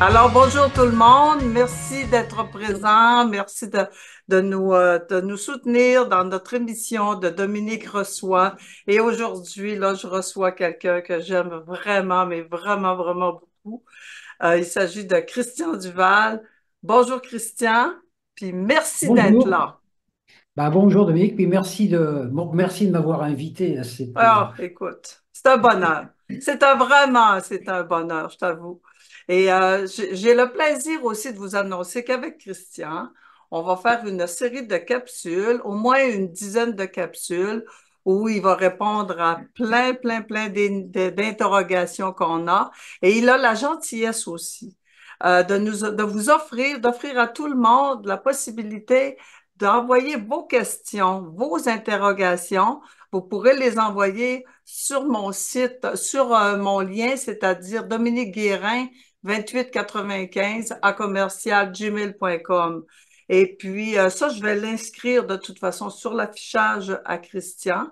Alors, bonjour tout le monde. Merci d'être présent. Merci de nous soutenir dans notre émission de Dominique Reçoit. Et aujourd'hui, là, je reçois quelqu'un que j'aime vraiment, mais vraiment, vraiment beaucoup. Il s'agit de Christian Duval. Bonjour Christian, puis merci d'être Bonjour. là. Bonjour Dominique, puis merci de m'avoir invité à Ah, écoute, c'est un bonheur. C'est un bonheur, je t'avoue. Et j'ai le plaisir aussi de vous annoncer qu'avec Christian, on va faire une série de capsules, au moins une dizaine de capsules, où il va répondre à plein d'interrogations qu'on a. Et il a la gentillesse aussi de vous d'offrir à tout le monde la possibilité d'envoyer vos questions, vos interrogations. Vous pourrez les envoyer sur mon site, sur mon lien, c'est-à-dire Dominique Guérin 2895 à commercial gmail.com. Et puis, ça, je vais l'inscrire de toute façon sur l'affichage à Christian.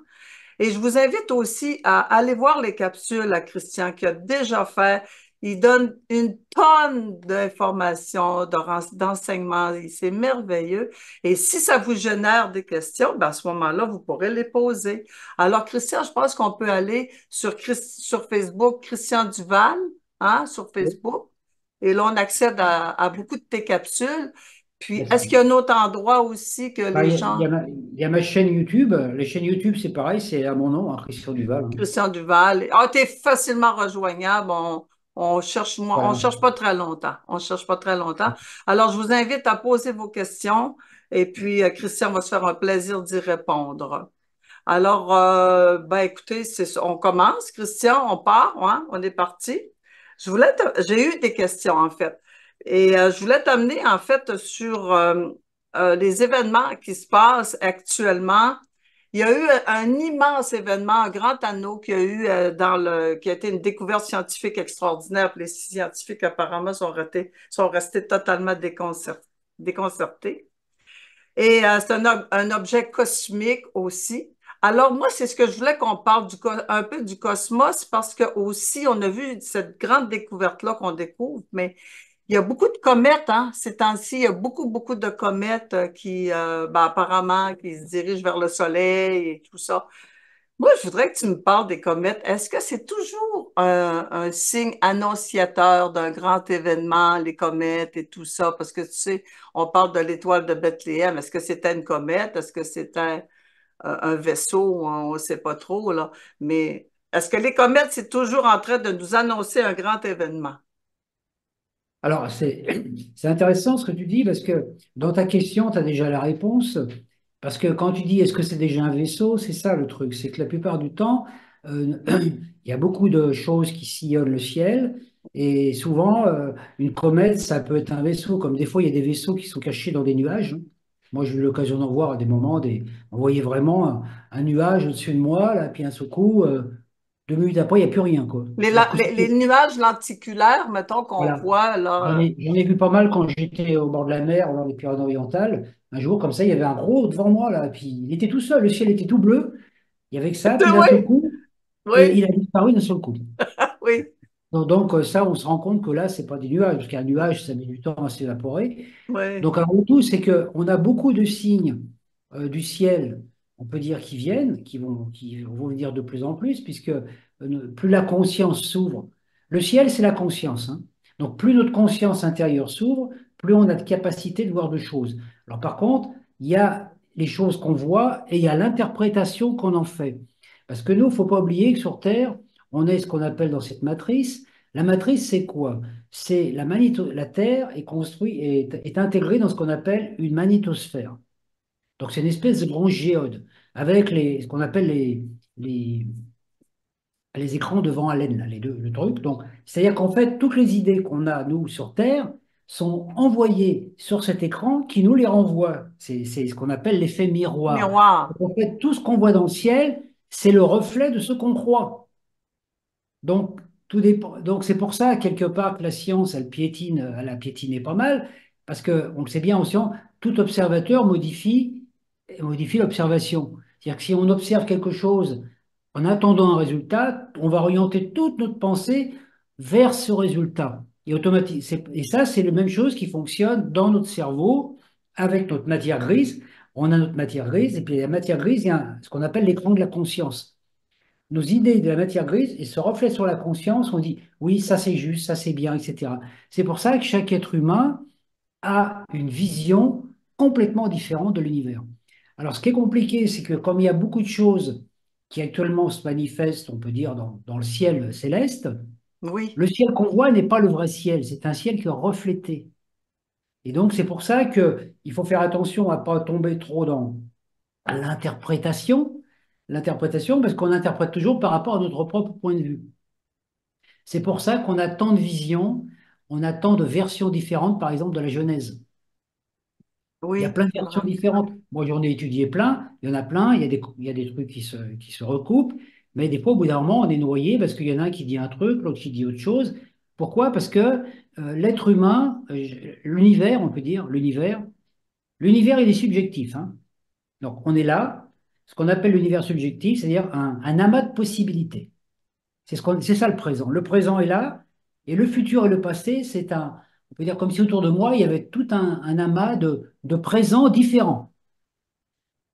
Et je vous invite aussi à aller voir les capsules à Christian qui a déjà fait. Il donne une tonne d'informations, d'enseignements. C'est merveilleux. Et si ça vous génère des questions, ben à ce moment-là, vous pourrez les poser. Alors, Christian, je pense qu'on peut aller sur Facebook, Christian Duval, hein, sur Facebook. Et là, on accède à beaucoup de tes capsules. Puis, est-ce qu'il y a un autre endroit aussi que les gens... Il y a ma chaîne YouTube. Les chaînes YouTube, c'est pareil, c'est à mon nom, hein, Christian Duval, hein. Christian Duval. Ah, t'es facilement rejoignable. On Voilà. cherche pas très longtemps. On cherche pas très longtemps. Alors, je vous invite à poser vos questions et puis Christian va se faire un plaisir d'y répondre. Alors, ben écoutez, on commence, Christian, on part, hein, on est parti. J'ai eu des questions en fait, et je voulais t'amener en fait sur les événements qui se passent actuellement. Il y a eu un immense événement, un grand anneau qui a eu qui a été une découverte scientifique extraordinaire. Puis les scientifiques apparemment sont restés totalement déconcertés. Et c'est un objet cosmique aussi. Alors moi, c'est ce que je voulais qu'on parle un peu du cosmos parce que aussi on a vu cette grande découverte-là qu'on découvre, mais il y a beaucoup de comètes, hein, ces temps-ci. Il y a beaucoup de comètes qui, ben, apparemment, qui se dirigent vers le Soleil et tout ça. Moi, je voudrais que tu me parles des comètes. Est-ce que c'est toujours un signe annonciateur d'un grand événement, les comètes et tout ça? Parce que tu sais, on parle de l'étoile de Bethléem. Est-ce que c'était une comète? Est-ce que c'était un vaisseau? On ne sait pas trop, là. Mais est-ce que les comètes, c'est toujours en train de nous annoncer un grand événement? Alors, c'est intéressant ce que tu dis parce que dans ta question, tu as déjà la réponse. Parce que quand tu dis est-ce que c'est déjà un vaisseau, c'est ça le truc. C'est que la plupart du temps, il y a beaucoup de choses qui sillonnent le ciel. Et souvent, une comète, ça peut être un vaisseau. Comme des fois, il y a des vaisseaux qui sont cachés dans des nuages, hein. Moi, j'ai eu l'occasion d'en voir à des moments. On voyait vraiment un nuage au-dessus de moi, là, puis un seul coup, 2 minutes après, il n'y a plus rien, quoi. Alors que Les nuages lenticulaires, mettons, qu'on voilà. voit, là. J'en ai vu pas mal quand j'étais au bord de la mer, dans les Pyrénées-Orientales. Un jour, comme ça, il y avait un gros devant moi, là, puis il était tout seul, le ciel était tout bleu, il y avait que ça, puis d'un seul Oui, coup, et oui, il a disparu d'un seul coup. oui, Donc, ça, on se rend compte que là, c'est pas des nuages, parce qu'un nuage, ça met du temps à s'évaporer. oui. Donc, avant tout, c'est qu'on a beaucoup de signes du ciel, on peut dire, qui vont venir de plus en plus, puisque plus la conscience s'ouvre. Le ciel, c'est la conscience, hein. Donc, plus notre conscience intérieure s'ouvre, plus on a de capacité de voir de choses. Alors, par contre, il y a les choses qu'on voit et il y a l'interprétation qu'on en fait. Parce que nous, il ne faut pas oublier que sur Terre, on est ce qu'on appelle dans cette matrice. La matrice, c'est quoi? C'est la Terre est intégrée dans ce qu'on appelle une magnétosphère. Donc c'est une espèce de grand géode avec ce qu'on appelle les, les écrans devant haleine, là, le truc. Donc c'est-à-dire qu'en fait, toutes les idées qu'on a, nous, sur Terre, sont envoyées sur cet écran qui nous les renvoie. C'est ce qu'on appelle l'effet miroir. Miroir. Donc, en fait, tout ce qu'on voit dans le ciel, c'est le reflet de ce qu'on croit. Donc, tout dépend. Donc, c'est pour ça, quelque part, que la science, elle a piétiné pas mal, parce que, on le sait bien en science, tout observateur modifie l'observation. C'est-à-dire que si on observe quelque chose en attendant un résultat, on va orienter toute notre pensée vers ce résultat. Et ça, c'est la même chose qui fonctionne dans notre cerveau avec notre matière grise. On a notre matière grise, et puis la matière grise, il y a ce qu'on appelle l'écran de la conscience. Nos idées de la matière grise, et se reflètent sur la conscience, on dit oui, ça c'est juste, ça c'est bien, etc. C'est pour ça que chaque être humain a une vision complètement différente de l'univers. Alors, ce qui est compliqué, c'est que comme il y a beaucoup de choses qui actuellement se manifestent, on peut dire, dans le ciel céleste, Oui, le ciel qu'on voit n'est pas le vrai ciel, c'est un ciel qui est reflété. Et donc, c'est pour ça qu'il faut faire attention à ne pas tomber trop dans l'interprétation, l'interprétation, parce qu'on interprète toujours par rapport à notre propre point de vue. C'est pour ça qu'on a tant de visions, on a tant de versions différentes, par exemple, de la Genèse. Il y a oui, plein de c'est versions vrai. différentes. Moi, j'en ai étudié plein. Il y en a plein. Il y a des trucs qui se recoupent. Mais des fois, au bout d'un moment, on est noyé parce qu'il y en a un qui dit un truc, l'autre qui dit autre chose. Pourquoi? Parce que l'être humain, l'univers, on peut dire, l'univers, il est subjectif, hein. Donc, on est là, ce qu'on appelle l'univers subjectif, c'est-à-dire un amas de possibilités. C'est ça le présent. Le présent est là, et le futur et le passé, on peut dire comme si autour de moi, il y avait tout un amas de présents différents,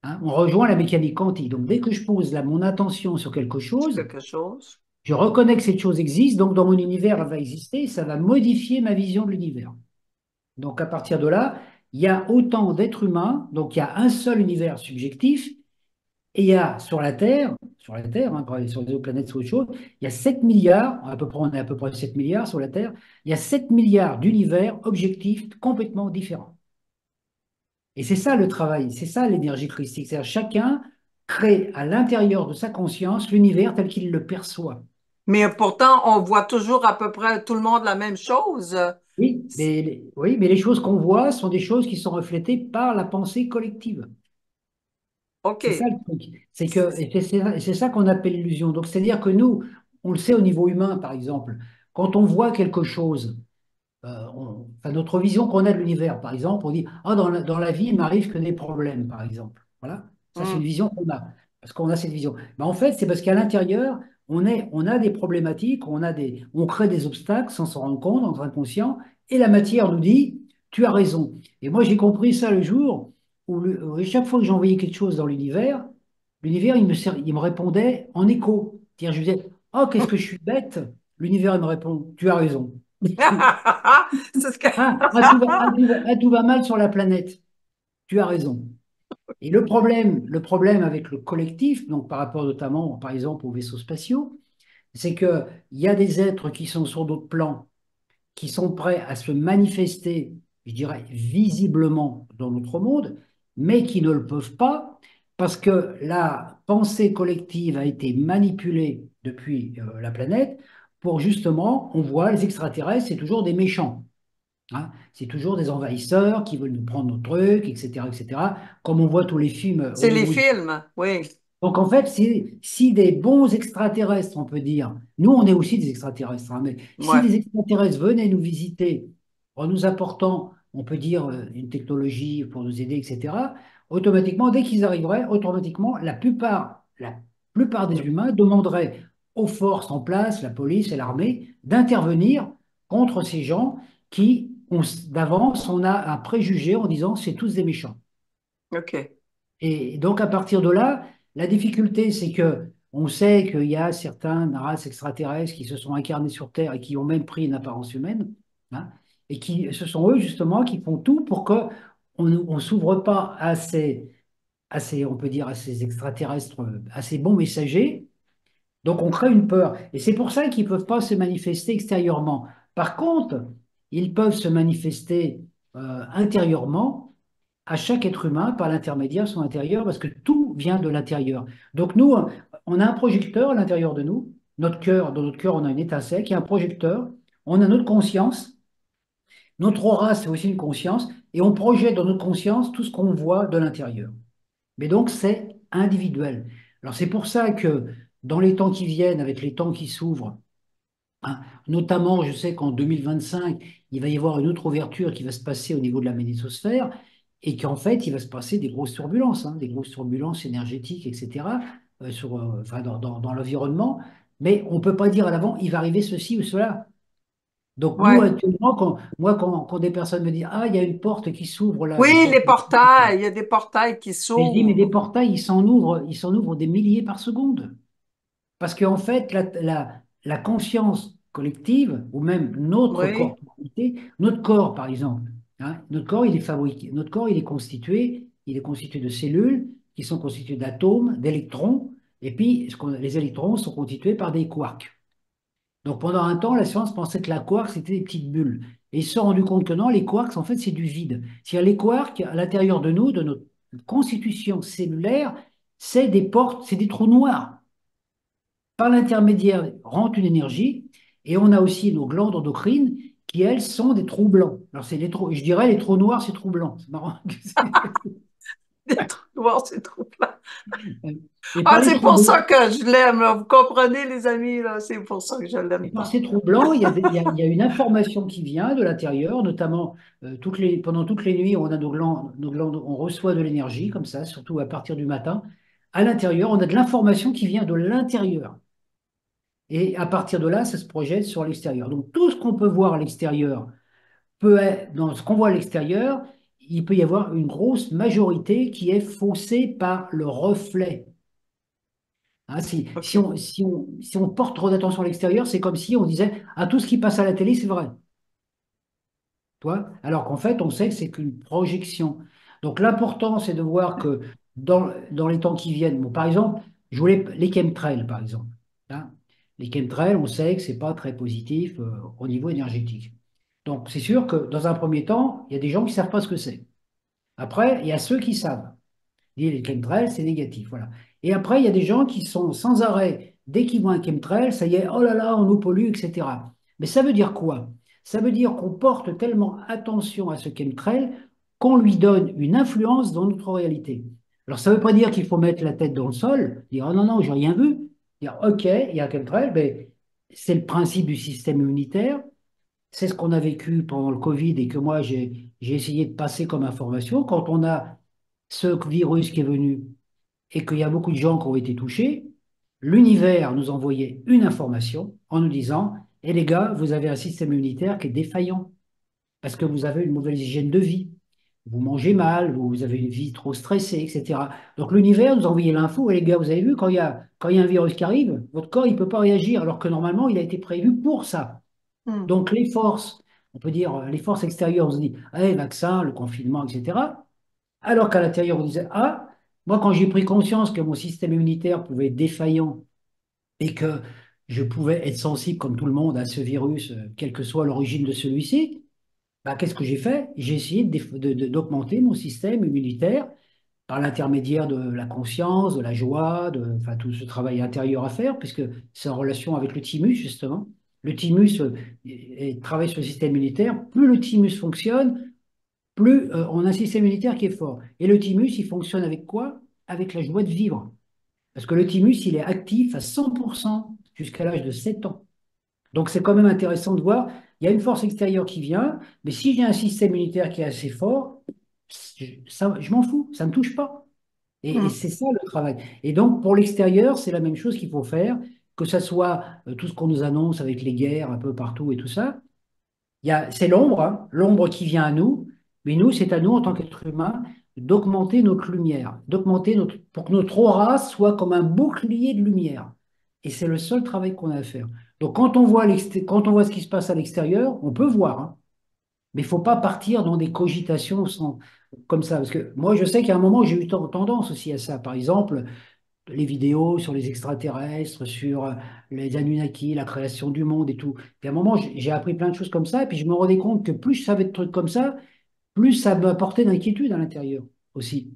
hein. On rejoint la mécanique quantique. Donc, dès que je pose là, mon attention sur quelque C'est chose, quelque chose. je reconnais que cette chose existe, donc dans mon univers, elle va exister, et ça va modifier ma vision de l'univers. Donc, à partir de là, il y a autant d'êtres humains, donc il y a un seul univers subjectif, et il y a sur la Terre, hein, pas sur les autres planètes, c'est autre chose, il y a 7 milliards, à peu près, on est à peu près 7 milliards sur la Terre, il y a 7 milliards d'univers objectifs complètement différents. Et c'est ça le travail, c'est ça l'énergie christique. C'est-à-dire chacun crée à l'intérieur de sa conscience l'univers tel qu'il le perçoit. Mais pourtant, on voit toujours à peu près tout le monde la même chose. Oui, mais les choses qu'on voit sont des choses qui sont reflétées par la pensée collective. OK. C'est ça le truc. Et c'est ça qu'on appelle l'illusion. Donc, c'est-à-dire que nous, on le sait au niveau humain, par exemple, quand on voit quelque chose, enfin, notre vision qu'on a de l'univers, par exemple, on dit, ah, dans la vie, il m'arrive que des problèmes, par exemple. Voilà. Ça, c'est une Hmm. vision qu'on a, parce qu'on a cette vision. Mais en fait, c'est parce qu'à l'intérieur, on a des problématiques, on crée des obstacles sans s'en rendre compte, dans notre inconscient, et la matière nous dit, tu as raison. Et moi, j'ai compris ça le jour où chaque fois que j'envoyais quelque chose dans l'univers, il me répondait en écho. C'est-à-dire, je disais, oh, qu'est-ce que je suis bête. L'univers, il me répond, tu as raison. C'est ce que... Tout va mal sur la planète. Tu as raison. Et le problème avec le collectif, donc par rapport notamment, par exemple, aux vaisseaux spatiaux, c'est qu'il y a des êtres qui sont sur d'autres plans, qui sont prêts à se manifester, je dirais, visiblement dans notre monde, mais qui ne le peuvent pas parce que la pensée collective a été manipulée depuis la planète pour justement, on voit les extraterrestres, c'est toujours des méchants. Hein. C'est toujours des envahisseurs qui veulent nous prendre nos trucs, etc., etc., comme on voit tous les films C'est les hollywoodiens. films, oui. Donc en fait, si des bons extraterrestres, on peut dire, nous on est aussi des extraterrestres, hein, mais si Ouais. des extraterrestres venaient nous visiter en nous apportant, on peut dire, une technologie pour nous aider, etc., automatiquement, dès qu'ils arriveraient, automatiquement, la plupart des humains demanderaient aux forces en place, la police et l'armée, d'intervenir contre ces gens d'avance, on a un préjugé en disant c'est tous des méchants. OK. Et donc, à partir de là, la difficulté, c'est que on sait qu'il y a certaines races extraterrestres qui se sont incarnées sur Terre et qui ont même pris une apparence humaine, hein, et ce sont eux, justement, qui font tout pour que on s'ouvre pas on peut dire, à ces extraterrestres, à ces bons messagers. Donc, on crée une peur. Et c'est pour ça qu'ils ne peuvent pas se manifester extérieurement. Par contre, ils peuvent se manifester intérieurement à chaque être humain par l'intermédiaire de son intérieur, parce que tout vient de l'intérieur. Donc nous, on a un projecteur à l'intérieur de nous, notre cœur, dans notre cœur, on a une étincelle qui est un projecteur, on a notre conscience, notre aura, c'est aussi une conscience, et on projette dans notre conscience tout ce qu'on voit de l'intérieur. Mais donc, c'est individuel. Alors c'est pour ça que dans les temps qui viennent, avec les temps qui s'ouvrent, hein, notamment, je sais qu'en 2025, il va y avoir une autre ouverture qui va se passer au niveau de la magnétosphère et qu'en fait, il va se passer des grosses turbulences, hein, des grosses turbulences énergétiques, etc., enfin, dans l'environnement. Mais on ne peut pas dire à l'avant, il va arriver ceci ou cela. Donc nous, Ouais. actuellement, quand des personnes me disent, ah, il y a une porte qui s'ouvre là, une Oui, les porte. portails, il y a des portails qui Mais je dis, mais des s'ouvrent. portails, ils s'en ouvrent des milliers par seconde. Parce qu'en fait, la conscience collective, ou même notre Oui, corporalité, notre corps, par exemple, hein, notre corps, il est fabriqué, notre corps, il est constitué de cellules qui sont constituées d'atomes, d'électrons, et puis les électrons sont constitués par des quarks. Donc pendant un temps, la science pensait que la quark, c'était des petites bulles. Et ils se sont rendus compte que non, les quarks, en fait, c'est du vide. C'est-à-dire les quarks, à l'intérieur de nous, de notre constitution cellulaire, c'est des portes, c'est des trous noirs. Par l'intermédiaire, rentre une énergie, et on a aussi nos glandes endocrines qui, elles, sont des trous blancs. Alors, je dirais les trous noirs, c'est trous blancs. C'est marrant. des trous noirs, c'est trop plat. Et Ah, par les c'est trous pour ça blancs, que je l'aime, là. Vous comprenez, les amis, là, c'est pour ça que je Et l'aime par tant. ces trous blancs, il y a une information qui vient de l'intérieur, notamment pendant toutes les nuits, on a nos glandes, on reçoit de l'énergie comme ça, surtout à partir du matin. À l'intérieur, on a de l'information qui vient de l'intérieur. Et à partir de là, ça se projette sur l'extérieur. Donc tout ce qu'on peut voir à l'extérieur dans ce qu'on voit à l'extérieur, il peut y avoir une grosse majorité qui est faussée par le reflet. Hein, OK. si on porte trop d'attention à l'extérieur, c'est comme si on disait, ah, tout ce qui passe à la télé, c'est vrai. Tu vois. Alors qu'en fait, on sait que c'est qu'une projection. Donc l'important, c'est de voir que dans les temps qui viennent, bon, par exemple, je voulais les chemtrails, par exemple. Hein. Les chemtrails, on sait que c'est pas très positif au niveau énergétique. Donc c'est sûr que dans un premier temps, il y a des gens qui savent pas ce que c'est. Après, il y a ceux qui savent. Les chemtrails, c'est négatif. Voilà. Et après, il y a des gens qui sont sans arrêt, dès qu'ils voient un chemtrail, ça y est, oh là là, on nous pollue, etc. Mais ça veut dire quoi? Ça veut dire qu'on porte tellement attention à ce chemtrail qu'on lui donne une influence dans notre réalité. Alors, ça ne veut pas dire qu'il faut mettre la tête dans le sol, dire, oh non, non, j'ai rien vu. Dire, OK, il y a un chemtrail, mais c'est le principe du système immunitaire. C'est ce qu'on a vécu pendant le Covid et que moi, j'ai essayé de passer comme information. Quand on a ce virus qui est venu et qu'il y a beaucoup de gens qui ont été touchés, l'univers nous envoyait une information en nous disant, eh les gars, vous avez un système immunitaire qui est défaillant parce que vous avez une mauvaise hygiène de vie. Vous mangez mal, vous avez une vie trop stressée, etc. Donc l'univers nous envoyait l'info, et les gars, vous avez vu, quand il y a un virus qui arrive, votre corps, il ne peut pas réagir, alors que normalement, il a été prévu pour ça. Hmm. Donc les forces, on peut dire, les forces extérieures, on se dit, allez, vaccin, le confinement, etc. Alors qu'à l'intérieur, on disait, ah, moi, quand j'ai pris conscience que mon système immunitaire pouvait être défaillant et que je pouvais être sensible, comme tout le monde, à ce virus, quelle que soit l'origine de celui-ci, bah, qu'est-ce que j'ai fait? J'ai essayé d'augmenter mon système immunitaire par l'intermédiaire de la conscience, de la joie, enfin, tout ce travail intérieur à faire, puisque c'est en relation avec le thymus, justement. Le thymus travaille sur le système immunitaire. Plus le thymus fonctionne, plus on a un système immunitaire qui est fort. Et le thymus, il fonctionne avec quoi? Avec la joie de vivre. Parce que le thymus, il est actif à 100% jusqu'à l'âge de 7 ans. Donc c'est quand même intéressant de voir, il y a une force extérieure qui vient, mais si j'ai un système immunitaire qui est assez fort, je m'en fous, ça ne me touche pas. Et Hmm. c'est ça le travail. Et donc pour l'extérieur, c'est la même chose qu'il faut faire, que ce soit tout ce qu'on nous annonce avec les guerres un peu partout et tout ça. C'est l'ombre, hein, l'ombre qui vient à nous, mais nous, c'est à nous, en tant qu'être humain, d'augmenter notre lumière, pour que notre aura soit comme un bouclier de lumière. Et c'est le seul travail qu'on a à faire. Donc, quand on voit ce qui se passe à l'extérieur, on peut voir, hein, mais il ne faut pas partir dans des cogitations comme ça. Parce que moi, je sais qu'à un moment, j'ai eu tendance aussi à ça. Par exemple, les vidéos sur les extraterrestres, sur les Anunnaki, la création du monde et tout. Puis à un moment, j'ai appris plein de choses comme ça, et puis je me rendais compte que plus je savais de trucs comme ça, plus ça m'apportait d'inquiétude à l'intérieur aussi.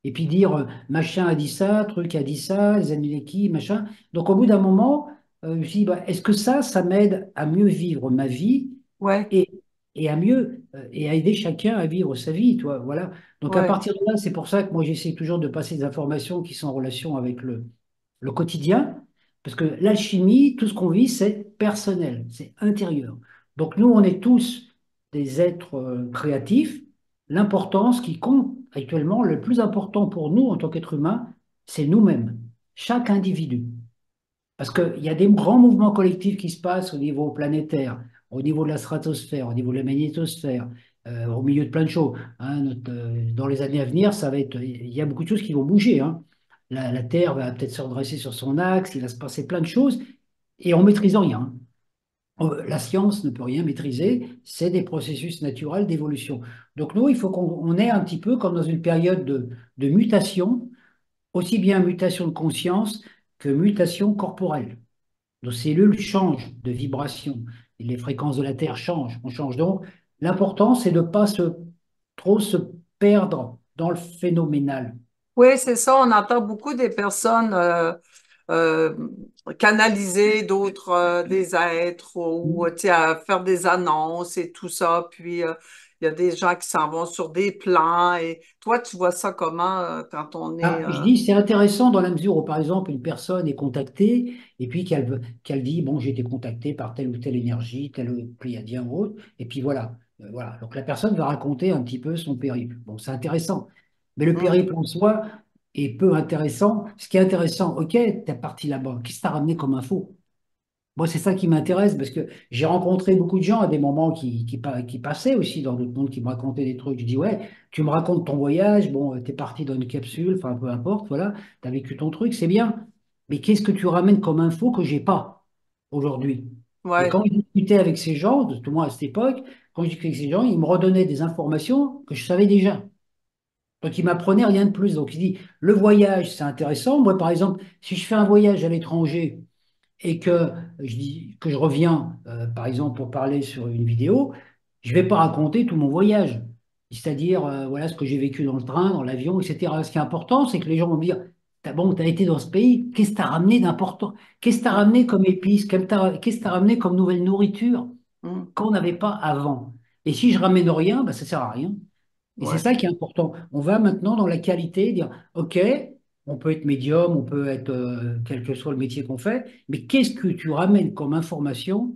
Et puis dire, machin a dit ça, truc a dit ça, les Anunnaki, machin. Donc au bout d'un moment, je me suis dit, bah, est-ce que ça m'aide à mieux vivre ma vie Ouais, et, et à mieux et à aider chacun à vivre sa vie, toi, voilà. Donc à ouais. partir de là, c'est pour ça que moi j'essaie toujours de passer des informations qui sont en relation avec le quotidien, parce que l'alchimie, tout ce qu'on vit, c'est personnel, c'est intérieur. Donc nous, on est tous des êtres créatifs. L'importance qui compte actuellement, le plus important pour nous en tant qu'êtres humains, c'est nous-mêmes, chaque individu. Parce qu'il y a des grands mouvements collectifs qui se passent au niveau planétaire. au niveau de la stratosphère, au niveau de la magnétosphère, au milieu de plein de choses. Hein. Dans les années à venir, il y a beaucoup de choses qui vont bouger. Hein. La Terre va peut-être se redresser sur son axe, il va se passer plein de choses, et en maîtrisant rien. Hein. La science ne peut rien maîtriser, c'est des processus naturels d'évolution. Donc nous, il faut qu'on ait un petit peu comme dans une période de mutation, aussi bien mutation de conscience que mutation corporelle. Nos cellules changent de vibration et les fréquences de la Terre changent. On change donc. L'important, c'est de ne pas trop se perdre dans le phénoménal. Oui, c'est ça. On entend beaucoup des personnes euh, canaliser d'autres des êtres ou tu sais, à faire des annonces et tout ça. Puis il y a des gens qui s'en vont sur des plans. Et toi, tu vois ça comment quand on est Ah, je dis, c'est intéressant dans la mesure où, par exemple, une personne est contactée et puis qu'elle dit, bon, j'ai été contacté par telle ou telle énergie, tel pléiadien ou autre, et puis voilà. Voilà. Donc la personne va raconter un petit peu son périple. Bon, c'est intéressant. Mais le hum, périple en soi est peu intéressant. Ce qui est intéressant, ok, t'es parti là-bas. Qu'est-ce que t'as ramené comme info? Moi, c'est ça qui m'intéresse parce que j'ai rencontré beaucoup de gens à des moments qui passaient aussi dans d'autres mondes qui me racontaient des trucs. Je dis, ouais, tu me racontes ton voyage, bon, t'es parti dans une capsule, enfin, peu importe, voilà, t'as vécu ton truc, c'est bien. Mais qu'est-ce que tu ramènes comme info que j'ai pas aujourd'hui? Et ouais, quand je discutais avec ces gens, tout moi à cette époque, quand je discutais avec ces gens, ils me redonnaient des informations que je savais déjà. Donc, ils m'apprenaient rien de plus. Donc, il dit, le voyage, c'est intéressant. Moi, par exemple, si je fais un voyage à l'étranger, et que je reviens, par exemple, pour parler sur une vidéo, je ne vais pas raconter tout mon voyage. C'est-à-dire, voilà ce que j'ai vécu dans le train, dans l'avion, etc. Ce qui est important, c'est que les gens vont me dire, bon, tu as été dans ce pays, qu'est-ce que tu as ramené d'important? Qu'est-ce que tu as hum, ramené comme épices? Qu'est-ce que tu as ramené comme nouvelle nourriture hum, qu'on n'avait pas avant? Et si je ramène rien, bah, ça ne sert à rien. Et c'est ouais, ça qui est important. On va maintenant dans la qualité, dire, OK, on peut être médium, on peut être, quel que soit le métier qu'on fait, mais qu'est-ce que tu ramènes comme information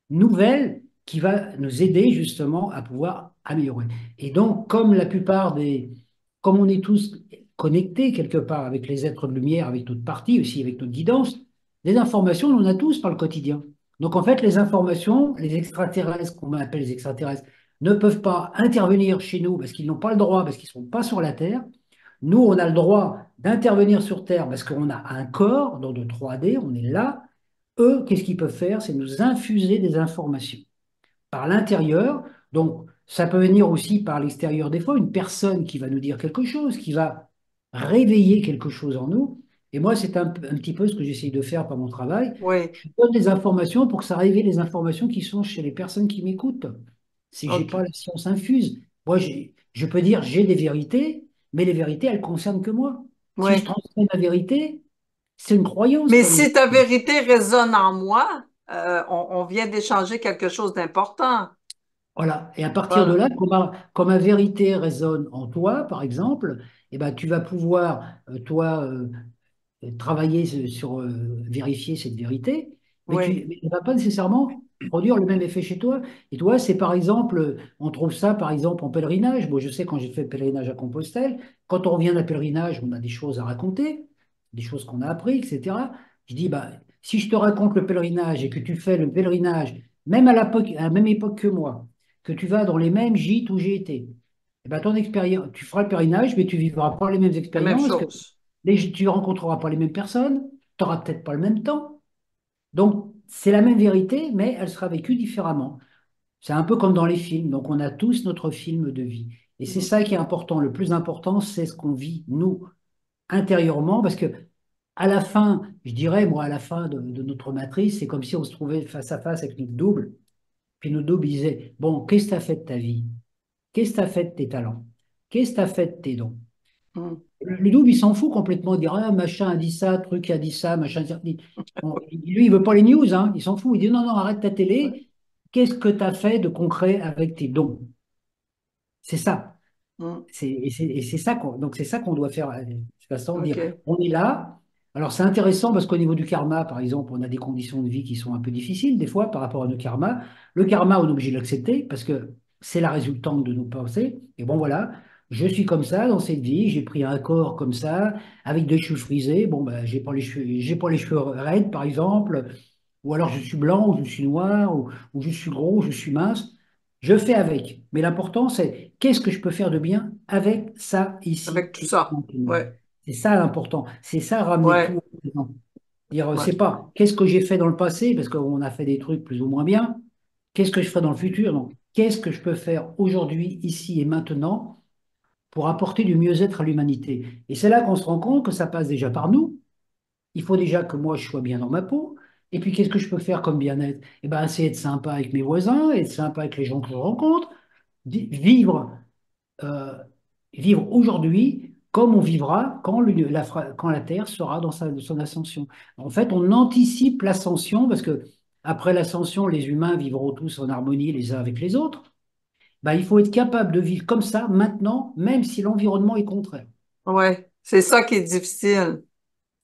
nouvelle qui va nous aider justement à pouvoir améliorer. Et donc, comme on est tous connectés quelque part avec les êtres de lumière, avec notre partie aussi, avec notre guidance, les informations, on en a tous par le quotidien. Donc, en fait, les informations, les extraterrestres, qu'on appelle les extraterrestres, ne peuvent pas intervenir chez nous parce qu'ils n'ont pas le droit, parce qu'ils ne sont pas sur la Terre. Nous, on a le droit d'intervenir sur Terre parce qu'on a un corps dans de 3D, on est là. Eux, qu'est-ce qu'ils peuvent faire? C'est nous infuser des informations par l'intérieur. Donc, ça peut venir aussi par l'extérieur des fois, une personne qui va nous dire quelque chose, qui va réveiller quelque chose en nous. Et moi, c'est un petit peu ce que j'essaye de faire par mon travail. oui, Je donne des informations pour que ça réveille les informations qui sont chez les personnes qui m'écoutent. Si j'ai ok, pas la science infuse, moi, je peux dire j'ai des vérités, mais les vérités, elles concernent que moi. Si je oui. transmets ma vérité, c'est une croyance, Mais pas une... si ta vérité résonne en moi, on vient d'échanger quelque chose d'important. Voilà. Et à partir de Voilà. là, comme ma vérité résonne en toi, par exemple, eh ben, tu vas pouvoir, toi, travailler vérifier cette vérité, Oui, mais elle ne va pas nécessairement produire le même effet chez toi. Et toi, c'est par exemple, on trouve ça par exemple en pèlerinage. Moi, je sais quand j'ai fait le pèlerinage à Compostelle, quand on revient d'un pèlerinage, on a des choses à raconter, des choses qu'on a appris, etc. Je dis, bah, si je te raconte le pèlerinage et que tu fais le pèlerinage, même à la même époque que moi, que tu vas dans les mêmes gîtes où j'ai été, eh ben, ton expérience, tu feras le pèlerinage, mais tu vivras pas les mêmes la même expériences, chose. tu ne rencontreras pas les mêmes personnes, tu n'auras peut-être pas le même temps. Donc, c'est la même vérité, mais elle sera vécue différemment. C'est un peu comme dans les films. Donc, on a tous notre film de vie. Et c'est Mm. ça qui est important. Le plus important, c'est ce qu'on vit, nous, intérieurement, parce que à la fin, je dirais, moi, à la fin de notre matrice, c'est comme si on se trouvait face à face avec notre double. Puis notre double disait, bon, qu'est-ce que tu as fait de ta vie? Qu'est-ce que tu as fait de tes talents? Qu'est-ce que tu as fait de tes dons? Mm. Le double, il s'en fout complètement. Il dit, ah, machin a dit ça, truc a dit ça, machin. Bon, lui, il veut pas les news, hein. Il s'en fout. Il dit, non, non, arrête ta Ouais. télé. Qu'est-ce que tu as fait de concret avec tes dons? C'est ça. Mm. Et c'est ça donc c'est ça qu'on doit faire. C'est façon de dire, OK. on est là. Alors c'est intéressant parce qu'au niveau du karma, par exemple, on a des conditions de vie qui sont un peu difficiles des fois par rapport à nos karmas. Le karma, on est obligé de l'accepter parce que c'est la résultante de nos pensées. Et bon voilà, je suis comme ça dans cette vie, j'ai pris un corps comme ça, avec des cheveux frisés. Bon ben j'ai pas les cheveux raides, par exemple. ou alors je suis blanc, ou je suis noir, ou je suis gros, ou je suis mince. Je fais avec. Mais l'important, c'est qu'est-ce que je peux faire de bien avec ça ici avec tout et ça. maintenant. Ouais, C'est ça l'important. C'est ça ramener tout ouais, au présent. Dire, ouais, c'est pas qu'est-ce que j'ai fait dans le passé, parce qu'on a fait des trucs plus ou moins bien. Qu'est-ce que je ferai dans le futur? Donc, qu'est-ce que je peux faire aujourd'hui, ici et maintenant pour apporter du mieux-être à l'humanité? Et c'est là qu'on se rend compte que ça passe déjà par nous. Il faut déjà que moi, je sois bien dans ma peau. Et puis, qu'est-ce que je peux faire comme bien-être? Eh ben, c'est être sympa avec mes voisins, être sympa avec les gens que je rencontre, vivre, euh, vivre aujourd'hui comme on vivra quand la Terre sera dans son ascension. En fait, on anticipe l'ascension parce que après l'ascension, les humains vivront tous en harmonie les uns avec les autres. Ben, il faut être capable de vivre comme ça maintenant, même si l'environnement est contraire. ouais. C'est ça qui est difficile.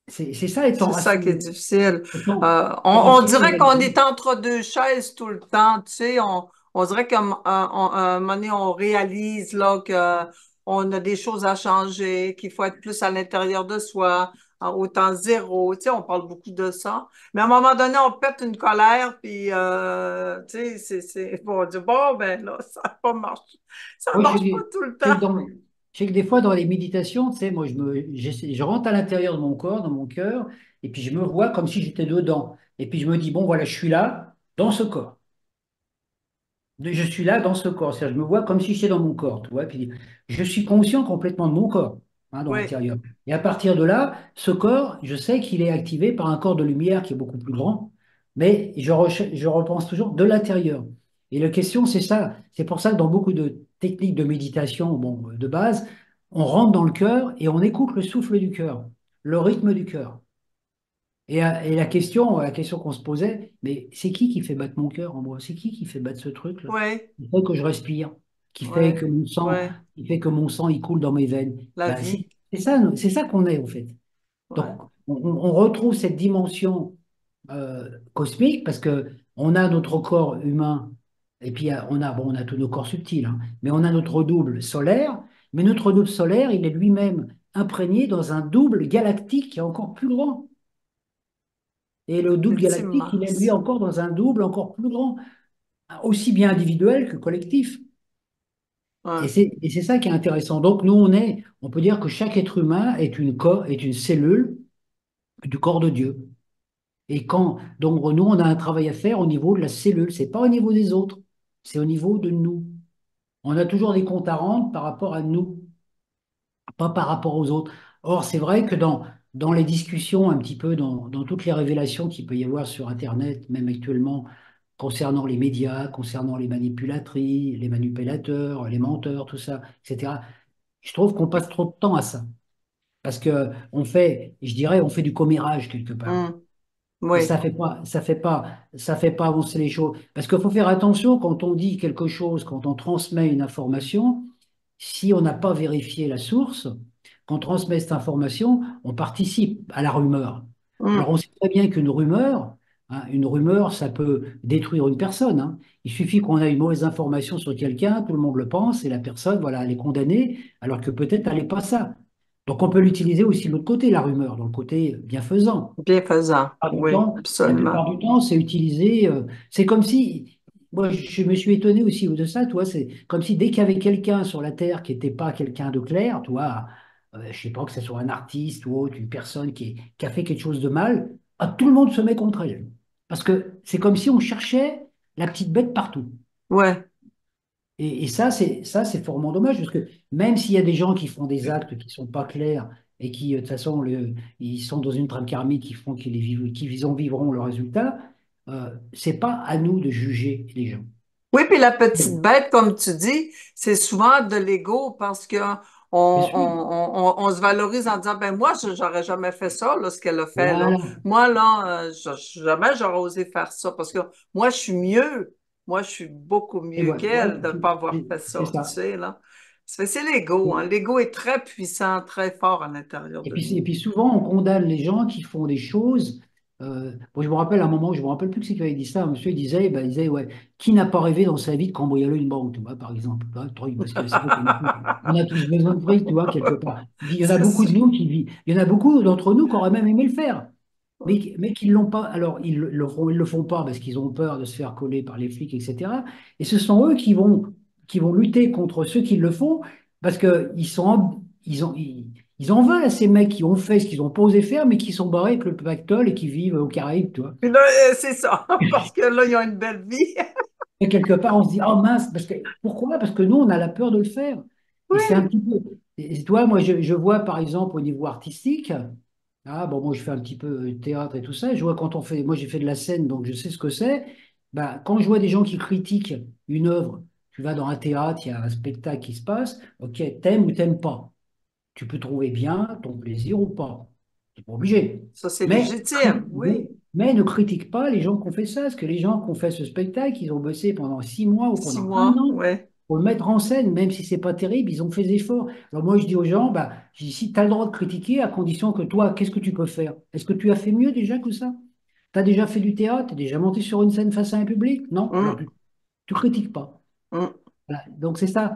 C'est ça C'est étant ça qui est assis, difficile. étant On assis dans dirait la qu'on vie. est entre deux chaises tout le temps, tu sais. On dirait qu'à un moment donné, on réalise là que on a des choses à changer, qu'il faut être plus à l'intérieur de soi, au temps zéro. Tu sais, on parle beaucoup de ça. Mais à un moment donné, on pète une colère, puis tu sais, on dit bon ben là, ça n'a pas marché, ça Oui, marche pas tout le je sais temps. que je sais que des fois, dans les méditations, tu sais, moi, je rentre à l'intérieur de mon corps, dans mon cœur, et puis je me vois comme si j'étais dedans. Et puis je me dis, bon, voilà, je suis là, dans ce corps. Je suis là, dans ce corps. C'est-à-dire, je me vois comme si j'étais dans mon corps, tu vois. Et puis je suis conscient complètement de mon corps, hein, dans Oui, l'intérieur. Et à partir de là, ce corps, je sais qu'il est activé par un corps de lumière qui est beaucoup plus grand, mais je repense toujours de l'intérieur. Et la question, c'est ça. C'est pour ça que dans beaucoup de techniques de méditation, bon, de base, on rentre dans le cœur et on écoute le souffle du cœur, le rythme du cœur. Et la question qu'on se posait, mais c'est qui fait battre mon cœur en moi? C'est qui fait battre ce truc-là? oui, Qui fait que je respire, qui fait oui, que mon sang, oui, qui fait que mon sang il coule dans mes veines. la Ben, vie. c'est ça qu'on est en fait. Ouais. Donc on retrouve cette dimension cosmique parce que on a notre corps humain et puis on a tous nos corps subtils, hein, mais on a notre double solaire. Mais notre double solaire, il est lui-même imprégné dans un double galactique qui est encore plus grand. Et le double C'est galactique, il est lui immense. encore dans un double encore plus grand, aussi bien individuel que collectif. Ouais. Et c'est ça qui est intéressant. Donc nous, on peut dire que chaque être humain est une cellule du corps de Dieu. Donc nous, on a un travail à faire au niveau de la cellule. C'est pas au niveau des autres, c'est au niveau de nous. On a toujours des comptes à rendre par rapport à nous, pas par rapport aux autres. Or, c'est vrai que dans les discussions, un petit peu dans toutes les révélations qu'il peut y avoir sur Internet, même actuellement, concernant les médias, concernant les manipulatrices, les manipulateurs, les menteurs, tout ça, etc., je trouve qu'on passe trop de temps à ça. Parce que je dirais, on fait du commérage quelque part. Hmm. Et Oui. ça fait pas avancer les choses. Parce qu'il faut faire attention quand on dit quelque chose, quand on transmet une information, si on n'a pas vérifié la source, quand on transmet cette information, on participe à la rumeur. Alors on Hmm. sait très bien qu'une rumeur, hein, une rumeur, ça peut détruire une personne, hein. Il suffit qu'on ait une mauvaise information sur quelqu'un, tout le monde le pense, et la personne, voilà, elle est condamnée, alors que peut-être elle n'est pas ça. Donc on peut l'utiliser aussi de l'autre côté, la rumeur, dans le côté bienfaisant Bienfaisant. Oui, la absolument. plupart du temps, c'est utilisé. C'est comme si, moi, je me suis étonné aussi de ça, toi. C'est comme si dès qu'il y avait quelqu'un sur la Terre qui n'était pas quelqu'un de clair, toi, je sais pas que ce soit un artiste ou autre, une personne qui a fait quelque chose de mal, tout le monde se met contre elle. Parce que c'est comme si on cherchait la petite bête partout. Ouais. Et ça, c'est formant dommage, parce que même s'il y a des gens qui font des actes qui sont pas clairs et qui, de toute façon, ils sont dans une trame karmique qui font qu'ils en vivront le résultat, c'est pas à nous de juger les gens. Oui, puis la petite bête, comme tu dis, c'est souvent de l'ego parce que Bien sûr. on se valorise en disant, ben moi, j'aurais jamais fait ça, là, ce qu'elle a fait, là. Voilà. Moi, là, jamais j'aurais osé faire ça parce que moi, je suis mieux. Moi, je suis beaucoup Et mieux voilà. Ouais, qu'elle de ne pas avoir fait c'est ça, tu ça. sais, là. C'est l'ego, hein. L'ego est très puissant, très fort à l'intérieur de Et nous. puis souvent, on condamne les gens qui font des choses. Bon, je me rappelle un moment, je me rappelle plus qui c'est qui avait dit ça. Un monsieur il disait, ouais, qui n'a pas rêvé dans sa vie de cambrioler une banque, tu vois, par exemple. Tu vois, le truc, parce que c'est vrai on a tous besoin de fric, tu vois, quelque part. Il dit, il y en a C'est beaucoup ça. de nous qui vivent. Il y en a beaucoup d'entre nous qui auraient même aimé le faire. mais qu'ils l'ont pas. Alors, ils le font pas parce qu'ils ont peur de se faire coller par les flics, etc. Et ce sont eux qui vont lutter contre ceux qui le font parce ils en veulent à ces mecs qui ont fait ce qu'ils ont pas osé faire, mais qui sont barrés avec le pactole et qui vivent aux Caraïbes, tu vois. Puis là, c'est ça, parce que là, ils ont une belle vie. Et quelque part, on se dit, oh mince, pourquoi? Parce que nous, on a la peur de le faire. Et c'est un Oui, petit peu. Et toi, moi, je vois par exemple au niveau artistique, bon, moi, je fais un petit peu théâtre et tout ça. Je vois quand on fait. Moi, j'ai fait de la scène, donc je sais ce que c'est. Bah, quand je vois des gens qui critiquent une œuvre, tu vas dans un théâtre, il y a un spectacle qui se passe, ok, t'aimes ou t'aimes pas. Tu peux trouver bien ton plaisir ou pas. Tu n'es pas obligé. ça c'est Mais, légitime, oui. mais ne critique pas les gens qui ont fait ça, parce que les gens qui ont fait ce spectacle, ils ont bossé pendant 6 mois ou Six pendant un mois, an oui. pour le mettre en scène, même si c'est pas terrible, ils ont fait des efforts. Alors moi, je dis aux gens, bah, je dis, si tu as le droit de critiquer, à condition que toi, qu'est-ce que tu peux faire? Est-ce que tu as fait mieux déjà que ça? Tu as déjà fait du théâtre? Tu as déjà monté sur une scène face à un public? Non? Alors Hum, tu critiques pas. hum, Voilà. Donc c'est ça.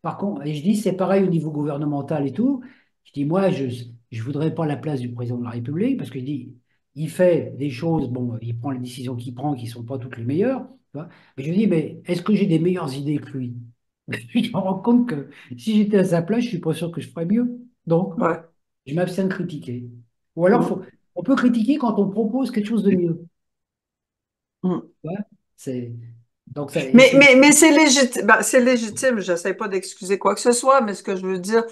Par contre, et je dis, c'est pareil au niveau gouvernemental et tout. Je dis, moi, je voudrais pas la place du président de la République parce que je dis, il fait des choses, bon, il prend les décisions qu'il prend qui sont pas toutes les meilleures. Tu vois. Mais je dis, mais est-ce que j'ai des meilleures idées que lui? Je me rends compte que si j'étais à sa place, je suis pas sûr que je ferais mieux. Donc, ouais, je m'abstiens de critiquer. Ou alors, hum, on peut critiquer quand on propose quelque chose de mieux. hum. Tu vois. C'est, donc, ça, et Mais c'est légitime, ben, c'est légitime, j'essaie pas d'excuser quoi que ce soit, mais ce que je veux dire,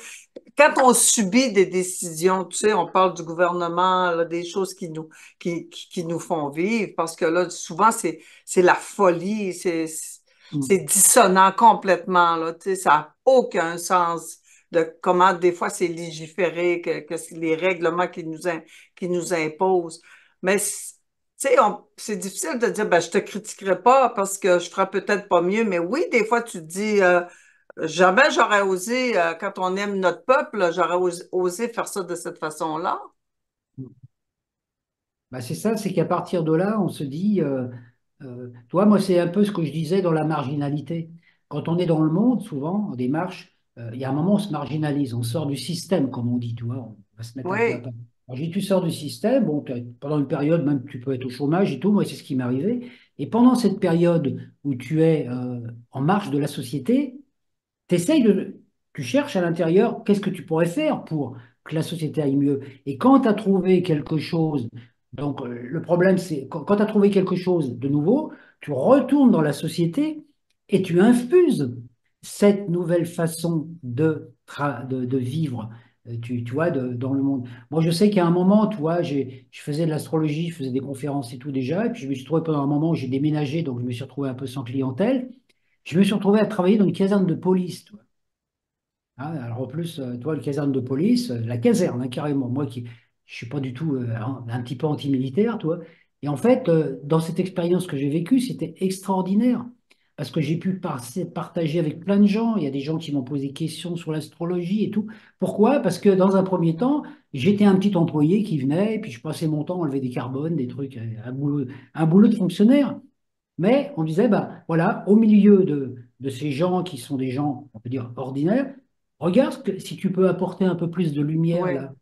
quand on subit des décisions, tu sais, on parle du gouvernement, là, des choses qui nous font vivre, parce que là, souvent, c'est la folie, c'est dissonant complètement, là, tu sais, ça n'a aucun sens de comment des fois c'est légiféré, que c'est les règlements qui nous imposent. Mais, tu sais, c'est difficile de dire, ben, je te critiquerai pas parce que je ferai peut-être pas mieux, mais oui, des fois, tu te dis, jamais j'aurais osé, quand on aime notre peuple, j'aurais osé faire ça de cette façon-là. bah, c'est ça, c'est qu'à partir de là, on se dit, toi, moi, c'est un peu ce que je disais dans la marginalité. Quand on est dans le monde, souvent, en démarche, il y a un moment, on se marginalise, on sort du système, comme on dit, tu vois, on va se mettre un peu à Oui, part. Alors, j'ai dit, tu sors du système, bon, pendant une période, même, tu peux être au chômage et tout, moi, c'est ce qui m'est arrivé. Et pendant cette période où tu es en marge de la société, T'essayes de, tu cherches à l'intérieur, qu'est-ce que tu pourrais faire pour que la société aille mieux? Et quand tu as trouvé quelque chose, donc le problème c'est quand tu as trouvé quelque chose de nouveau, tu retournes dans la société et tu infuses cette nouvelle façon de vivre, tu vois, dans le monde. Moi, je sais qu'à un moment, tu vois, je faisais de l'astrologie, je faisais des conférences et tout déjà, et puis je me suis trouvé pendant un moment où j'ai déménagé, donc je me suis retrouvé un peu sans clientèle. Je me suis retrouvé à travailler dans une caserne de police. Ah, alors en plus, toi, le caserne de police, la caserne, hein, carrément, moi qui je suis pas du tout un petit peu anti-militaire, toi. Et en fait, dans cette expérience que j'ai vécue, c'était extraordinaire parce que j'ai pu partager avec plein de gens. Il y a des gens qui m'ont posé des questions sur l'astrologie et tout. Pourquoi? Parce que dans un premier temps, j'étais un petit employé qui venait, et puis je passais mon temps à enlever des carbones, des trucs, un boulot de fonctionnaire. Mais on disait, bah, voilà, au milieu de ces gens qui sont des gens, on peut dire, ordinaires, regarde si tu peux apporter un peu plus de lumière oui. là.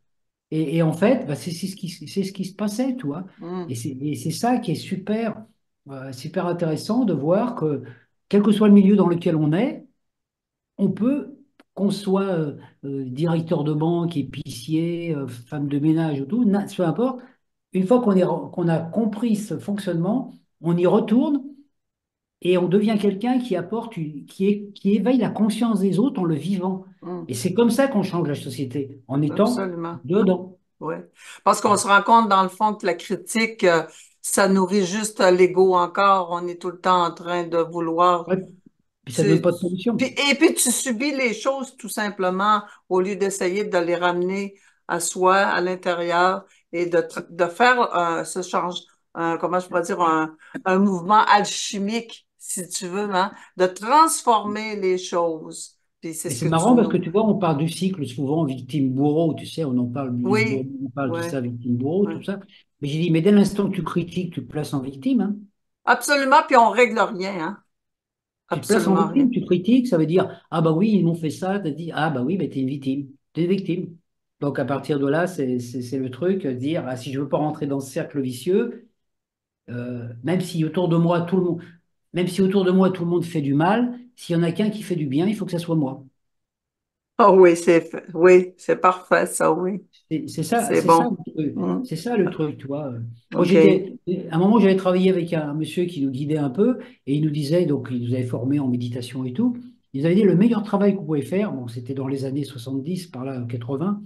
Et en fait, bah, c'est ce qui se passait, tu vois. Et Mm, c'est ça qui est super, super intéressant de voir que, quel que soit le milieu dans lequel on est, on peut, qu'on soit directeur de banque, épicier, femme de ménage ou tout, peu importe, une fois qu'on a compris ce fonctionnement, on y retourne et on devient quelqu'un qui apporte, qui éveille la conscience des autres en le vivant. mm, Et c'est comme ça qu'on change la société, en étant absolument. dedans. Oui. Parce qu'on se rend compte, dans le fond, que la critique, ça nourrit juste l'ego encore. On est tout le temps en train de vouloir. Ouais. Puis ça donne Tu- pas de solution. et puis tu subis les choses tout simplement au lieu d'essayer de les ramener à soi, à l'intérieur, et de faire ce change, comment je pourrais dire, un mouvement alchimique, si tu veux, hein, de transformer les choses. Puis c'est Et ce c'est que tu marrant parce que nous. tu vois, on parle du cycle souvent victime-bourreau, tu sais, on en parle Oui, on parle de oui, ça, victime-bourreau, oui. tout ça. Mais j'ai dit, mais dès l'instant que tu critiques, tu te places en victime, hein. Absolument, puis on règle rien, hein. Tu te places en Absolument rien. victime, tu critiques, ça veut dire, ah bah oui, ils m'ont fait ça, tu dit, ah bah oui, mais t'es une victime, t'es une victime. Donc à partir de là, c'est le truc, dire, ah, si je veux pas rentrer dans ce cercle vicieux, même si autour de moi, tout le monde, même si autour de moi, tout le monde fait du mal, s'il y en a qu'un qui fait du bien, il faut que ça soit moi. Ah oui, oui, c'est parfait, ça, oui. C'est ça, C'est c'est ça, bon. le truc. Mm. C'est ça le truc, tu vois. Moi, OK. à un moment, j'avais travaillé avec un monsieur qui nous guidait un peu et il nous disait, donc il nous avait formés en méditation et tout. Il nous avait dit le meilleur travail que vous pouvez faire, bon, c'était dans les années 70, par là, 80.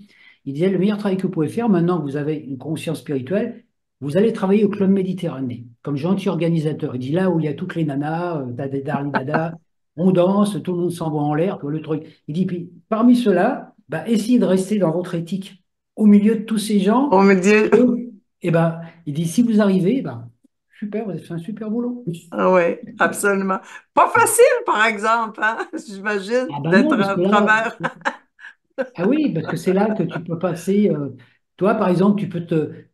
Il disait le meilleur travail que vous pouvez faire, maintenant que vous avez une conscience spirituelle, vous allez travailler au Club Méditerranée comme gentil organisateur. Il dit là où il y a toutes les nanas, dada, on danse, tout le monde s'envoie en l'air, tu vois, le truc. Il dit, puis parmi ceux-là, bah, essayez de rester dans votre éthique au milieu de tous ces gens. On me dit, Et ben, il dit, si vous arrivez, ben, super, vous avez fait un super boulot. ah oui, absolument. Pas facile, par exemple, hein, j'imagine, Ah ben d'être non, parce à que là, travers. ah oui, parce que c'est là que tu peux passer. Toi, par exemple,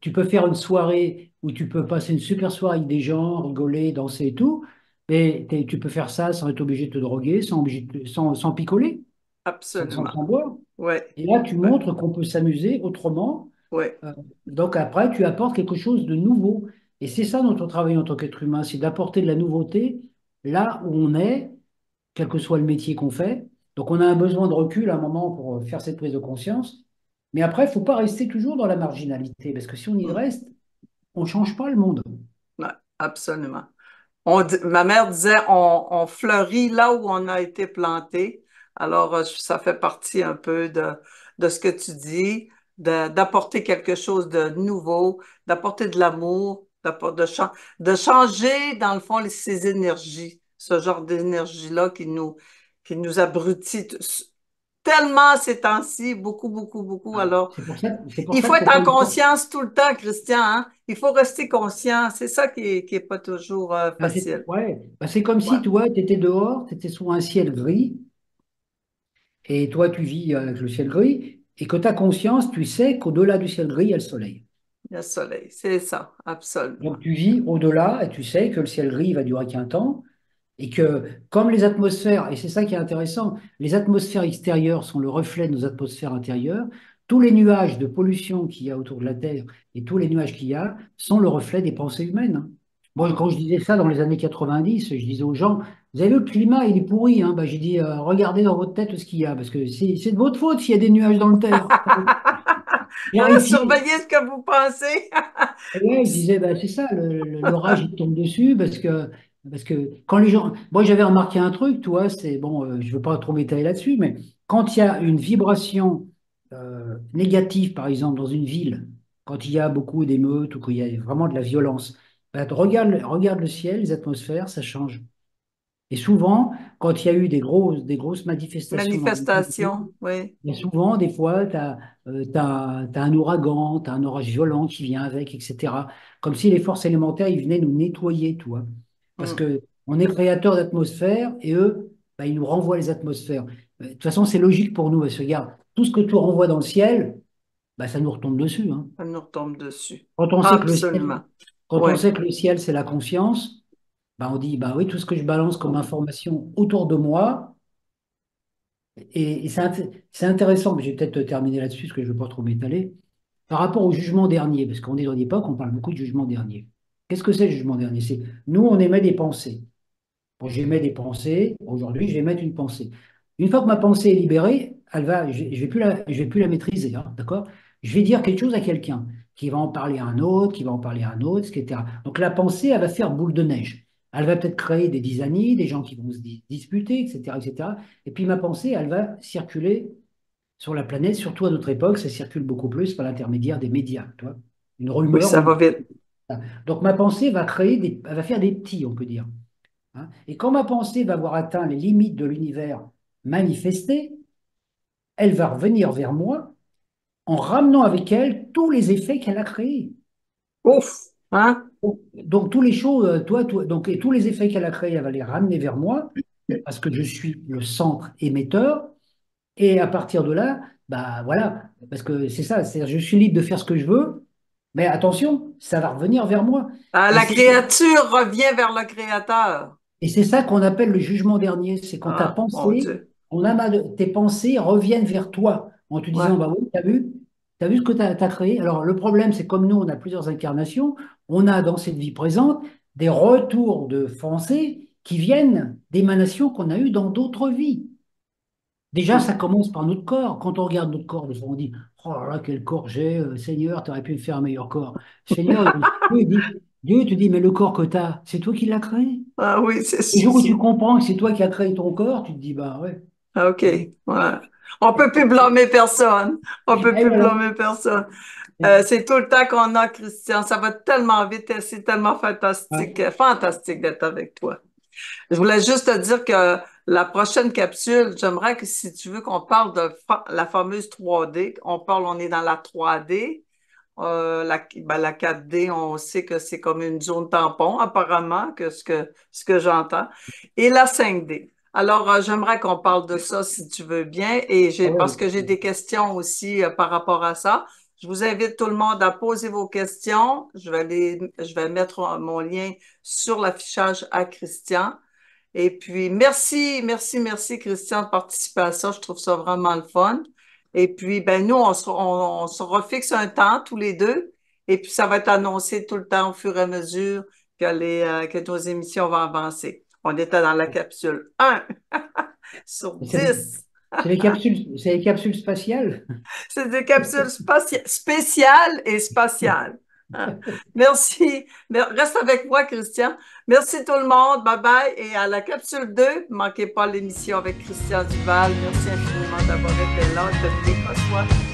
tu peux faire une soirée où tu peux passer une super soirée avec des gens, rigoler, danser et tout. Mais tu peux faire ça sans être obligé de te droguer, sans picoler, Absolument. sans boire. Oui, Et là, tu oui, montres qu'on peut s'amuser autrement. oui. Euh, donc après, tu apportes quelque chose de nouveau. Et c'est ça notre travail en tant qu'être humain, c'est d'apporter de la nouveauté là où on est, quel que soit le métier qu'on fait. Donc on a un besoin de recul à un moment pour faire cette prise de conscience. Mais après, il ne faut pas rester toujours dans la marginalité, parce que si on y Mm. reste, on ne change pas le monde. Ouais, absolument. Ma mère disait, on fleurit là où on a été planté. Alors, ça fait partie un peu de ce que tu dis, d'apporter quelque chose de nouveau, d'apporter de l'amour, de changer, dans le fond, ces énergies, ce genre d'énergie-là qui nous abrutit tellement ces temps-ci, beaucoup, beaucoup, beaucoup. Ah, Alors, c'est pour il ça faut qu'il ne être faut pas en y croire. conscience tout le temps, Christian, hein? Il faut rester conscient. C'est ça qui est pas toujours facile. Ouais, bah, c'est comme Ouais, si, tu vois, tu étais dehors, tu étais sous un ciel gris, et toi, tu vis avec le ciel gris, et que tu as conscience, tu sais qu'au-delà du ciel gris, il y a le soleil. il y a le soleil. C'est ça, Donc absolument. tu vis au-delà et tu sais que le ciel gris va durer qu'un temps et que comme les atmosphères, et c'est ça qui est intéressant, les atmosphères extérieures sont le reflet de nos atmosphères intérieures, tous les nuages de pollution qu'il y a autour de la Terre et tous les nuages qu'il y a sont le reflet des pensées humaines, hein. Moi, Mm. quand je disais ça dans les années 90, je disais aux gens, vous avez vu, le climat, il est pourri, hein. Bah, j'ai dit, regardez dans votre tête ce qu'il y a, parce que c'est de votre faute s'il y a des nuages dans le terre. Vérifiez. Surveillez ce que vous pensez. Ouais, il disait, bah, c'est ça, l'orage, il tombe dessus parce que quand les gens. Moi, j'avais remarqué un truc, toi, c'est bon, je ne veux pas trop m'étaler là-dessus, mais quand il y a une vibration négative, par exemple, dans une ville, quand il y a beaucoup d'émeutes ou qu'il y a vraiment de la violence, bah, regarde le ciel, les atmosphères, ça change. Et souvent, quand il y a eu des grosses manifestations dans une ville, Manifestation, oui. mais souvent, des fois, tu as, un ouragan, tu as un orage violent qui vient avec, etc. Comme si les forces élémentaires, ils venaient nous nettoyer, tu vois. Parce Mm. que on est créateur d'atmosphère et eux, bah, ils nous renvoient les atmosphères. De toute façon, c'est logique pour nous. Parce que regarde, tout ce que tu renvoies dans le ciel, bah, ça nous retombe dessus, hein. Ça nous retombe dessus. Quand on sait que le ciel, Absolument. quand Oui. on sait que le ciel, c'est la conscience, bah, on dit, bah oui, tout ce que je balance comme information autour de moi, et c'est intéressant, mais je vais peut-être terminer là-dessus parce que je ne veux pas trop m'étaler. Par rapport au jugement dernier, parce qu'on est dans une époque, on parle beaucoup de jugement dernier. Qu'est-ce que c'est le jugement dernier? C'est nous, on émet des pensées. Bon, j'émets des pensées. Aujourd'hui, je vais émettre une pensée. Une fois que ma pensée est libérée, je vais plus la maîtriser, hein, d'accord? Je vais dire quelque chose à quelqu'un qui va en parler à un autre, qui va en parler à un autre, etc. Donc la pensée, elle va faire boule de neige. Elle va peut-être créer des dizanis, des gens qui vont se disputer, etc., etc. Et cetera. Et puis ma pensée, elle va circuler sur la planète, surtout à notre époque, ça circule beaucoup plus par l'intermédiaire des médias, tu vois. Une Oui, rumeur ou ça va une... vite. Donc ma pensée elle va faire des petits, on peut dire, hein. Et quand ma pensée va avoir atteint les limites de l'univers manifesté, elle va revenir vers moi en ramenant avec elle tous les effets qu'elle a créés. Ouf, hein? Donc tous les choses, donc, et tous les effets qu'elle a créés, elle va les ramener vers moi parce que je suis le centre émetteur. Et à partir de là, bah voilà, parce que c'est ça, c'est je suis libre de faire ce que je veux, mais attention, ça va revenir vers moi. Ah, Et la c'est créature revient vers le créateur. et c'est ça qu'on appelle le jugement dernier, c'est quand Ah, mon Dieu. tes pensées reviennent vers toi en te disant, Ouais. bah oui, t'as vu, T'as vu ce que tu as créé? Alors, le problème, c'est comme nous, on a plusieurs incarnations, on a dans cette vie présente des retours de pensée qui viennent d'émanations qu'on a eues dans d'autres vies. Déjà, Hmm. ça commence par notre corps. Quand on regarde notre corps, des fois, on dit, oh là là, quel corps j'ai, Seigneur, tu aurais pu me faire un meilleur corps. Seigneur, Dieu te dit, mais le corps que tu as, c'est toi qui l'as créé. Ah oui, c'est Le jour où sûr. tu comprends que c'est toi qui as créé ton corps, tu te dis, bah ouais. Ah, OK. Ouais. On peut plus blâmer personne. On peut Et plus voilà. blâmer personne. C'est tout le temps qu'on a, Christian. Ça va tellement vite et c'est tellement Ouais. fantastique, fantastique d'être avec toi. Je voulais juste te dire que la prochaine capsule, j'aimerais que si tu veux qu'on parle de la fameuse 3D, on est dans la 3D. La 4D, on sait que c'est comme une zone tampon, apparemment, que ce que j'entends. Et la 5D. Alors, j'aimerais qu'on parle de ça si tu veux bien. Et Ah parce ouais. que j'ai des questions aussi par rapport à ça. Je vous invite tout le monde à poser vos questions. Je vais mettre mon lien sur l'affichage à Christian. Et puis, merci, Christian, de participer à ça. Je trouve ça vraiment le fun. Et puis, ben, nous, on se refixe un temps tous les deux. Et puis, ça va être annoncé tout le temps au fur et à mesure que nos émissions vont avancer. On était dans la capsule 1 sur C'est 10. c'est les capsules spatiales. C'est des capsules spéciales et spatiales. Hein. Merci. Reste avec moi, Christian. Merci tout le monde. Bye bye. Et à la capsule 2, ne manquez pas l'émission avec Christian Duval. Merci infiniment d'avoir été là. Dominique, reçois.